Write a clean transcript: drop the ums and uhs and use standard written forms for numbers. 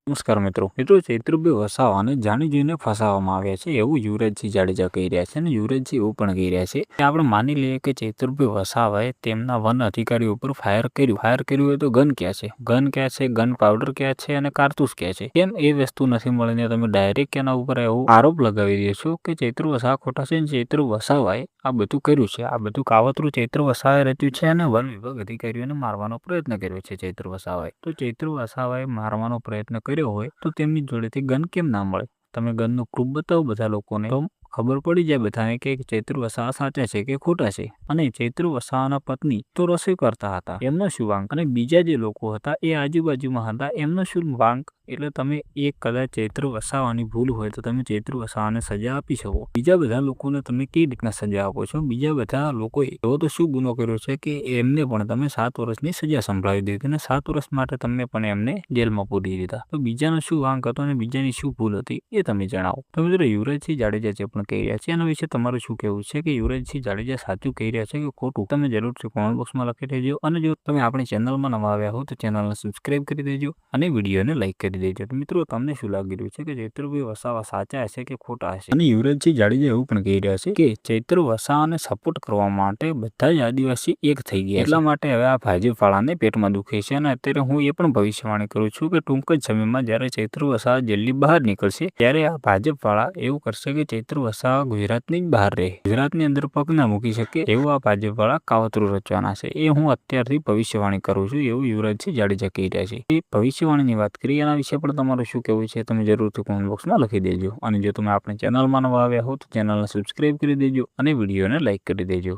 નમસ્કાર મિત્રો ચૈત્રભાઈ વસાવાને જાણી જોઈને ફસાવવામાં આવ્યા છે એવું યુવરાજસિંહ જાડેજા કહી રહ્યા છે અને યુવરાજસિંહ એવું પણ કહી રહ્યા છે કે આપણે માની લઈએ કે ચૈત્રભાઈ વસાવાએ તેમના વન અધિકારી ઉપર ફાયર કર્યું હોય તો ગન ક્યાં છે ગન પાવડર ક્યાં છે અને કારતૂસ ક્યાં છે કેમ એ વસ્તુ નથી મળીને તમે ડાયરેક્ટ એના ઉપર એવો આરોપ લગાવી દો છો કે ચૈત્ર વસાવા ખોટા છે અને ચૈત્ર વસાવાએ આ બધું કર્યું છે, આ બધું કાવતરું ચૈત્ર વસાવાએ રચ્યું છે અને વન વિભાગ અધિકારીઓને મારવાનો પ્રયત્ન કર્યો છે ચૈત્ર વસાવાએ. તો ચૈત્ર વસાવાએ મારવાનો પ્રયત્ન કર્યો હોય તો તેમની જોડેથી ગન કેમ ના મળે? તમે ગનનો પ્રૂફ બતાવો બધા લોકોને તો ખબર પડી જાય બધાને કે ચૈત્ર વસાવા સાચા છે કે ખોટા છે. અને ચૈત્ર વસાવાના પત્ની તો રસોઈ કરતા હતા, એમનો શું વાંક? અને બીજા જે લોકો હતા એ આજુબાજુમાં હતા, એમનો શું વાંક? એટલે તમે એક કદાચ ચૈત્ર વસાવાની ભૂલ હોય તો તમે ચૈત્ર વસાવાને સજા આપી શકો, બીજા બધા લોકોને તમે કેવી રીતના સજા આપો છો? બીજા બધા લોકોએ એવો તો શું ગુનો કર્યો છે કે એમને પણ તમે 7 વર્ષની સજા સંભળાવી દીધી અને 7 વર્ષ માટે તમે પણ એમને જેલમાં પૂરી દીધા. તો બીજાનો શું વાંક હતો અને બીજાની શું ભૂલ હતી એ તમે જણાવો. તો મિત્રો યુવરાજસિંહ જાડેજા જે પણ કહી રહ્યા છે એના વિશે તમારું શું કહેવું છે કે યુવરાજસિંહ જાડેજા સાચું કહી રહ્યા છે કે ખોટું? તમે જરૂરથી કોમેન્ટ બોક્સમાં લખી દેજો અને જો તમે આપણી ચેનલમાં નવા આવ્યા હો તો ચેનલને સબસ્ક્રાઇબ કરી દેજો અને વિડીયોને લાઈક કરી દેજો. તો મિત્રો તમને શું લાગી રહ્યું છે કે ચૈત્રભાઈ વસાવા સાચા હશે કે ખોટા હશે? અને યુવરાજસિંહ જાડેજા એવું પણ કહી રહ્યા છે કે ચૈત્ર વસાવાને સપોર્ટ કરવા માટે બધા જ આદિવાસી એક થઈ ગયા, એટલા માટે હવે આ ભાજપવાળાને પેટમાં દુખે છે. અને અત્યારે હું એ પણ ભવિષ્યવાણી કરું છું કે ટૂંક જ સમયમાં જ્યારે ચૈત્ર વસાવા જેલની બહાર નીકળશે ત્યારે આ ભાજપવાળા એવું કરશે કે ચૈત્ર વસાવા ગુજરાતની જ બહાર રહે, ગુજરાતની અંદર પગ ના મૂકી શકે એવું આ ભાજપવાળા કાવતરું રચવાના છે. એ હું અત્યારથી ભવિષ્યવાણી કરું છું એવું યુવરાજસિંહ જાડેજા કહી રહ્યા છે. એ ભવિષ્યવાણીની વાત કરી એના વિશે પણ તમારું શું કહેવું છે તમે જરૂરથી કોમેન્ટ બોક્સમાં લખી દેજો. અને જો તમે આપણી ચેનલમાં નવા આવ્યા હો તો ચેનલને સબસ્ક્રાઇબ કરી દેજો અને વિડીયોને લાઈક કરી દેજો.